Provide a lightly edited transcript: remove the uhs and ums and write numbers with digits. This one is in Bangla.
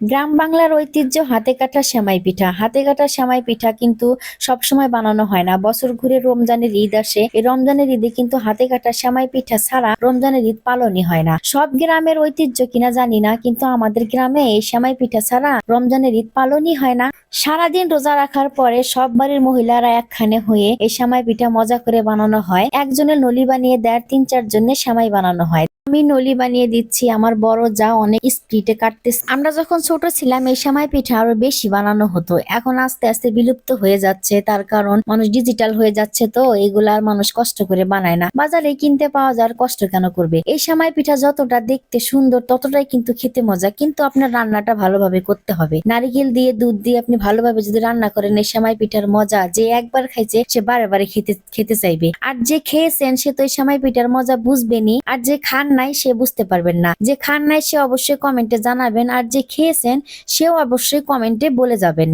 গ্রাম বাংলার ঐতিহ্য হাতে কাটা সেমাই পিঠা। হাতে কাটা সেমাই পিঠা কিন্তু সবসময় বানানো হয় না। বছর ঘুরে রমজানের ঈদ আসে। এই রমজানের ঈদে কিন্তু হাতে কাটা সেমাই পিঠা ছাড়া রমজানের ঈদ পালনই হয় না। সব গ্রামের ঐতিহ্য কিনা জানি না, কিন্তু আমাদের গ্রামে এই সেমাই পিঠা ছাড়া রমজানের ঈদ পালনই হয় না। সারাদিন রোজা রাখার পরে সব বাড়ির মহিলারা একখানে হয়ে এই সেমাই পিঠা মজা করে বানানো হয়। একজনের নলি বানিয়ে দেয়, 3-4 জনের সেমাই বানানো হয়। আমি নলি বানিয়ে দিচ্ছি, আমার বড় যা অনেক স্পিডে কাটতেছে। আমরা যখন ছোট ছিলাম এই সেমাই পিঠা আরো বেশি বানানো হতো। এখন আস্তে আস্তে বিলুপ্ত হয়ে যাচ্ছে, তার কারণ মানুষ ডিজিটাল হয়ে যাচ্ছে, তো এগুলা আর মানুষ কষ্ট করে বানায় না। বাজারে কিনতে পাওয়া যাওয়ার কষ্ট কেন করবে। এই সেমাই পিঠা যতটা দেখতে সুন্দর ততটাই কিন্তু খেতে মজা, কিন্তু আপনার রান্নাটা ভালোভাবে করতে হবে। নারিকেল দিয়ে দুধ দিয়ে আপনি ভালোভাবে যদি রান্না করেন, এই সেমাই পিঠার মজা যে একবার খাইছে সে বারে বারে খেতে খেতে চাইবে। আর যে খেয়েছেন সে তো এই সেমাই পিঠার মজা বুঝবেনই, আর যে খান নাই সে বুঝতে পারবেন না। যে খান নাই সে অবশ্যই কমেন্টে জানাবেন, আর যে খেয়েছেন সেও অবশ্যই কমেন্টে বলে যাবেন।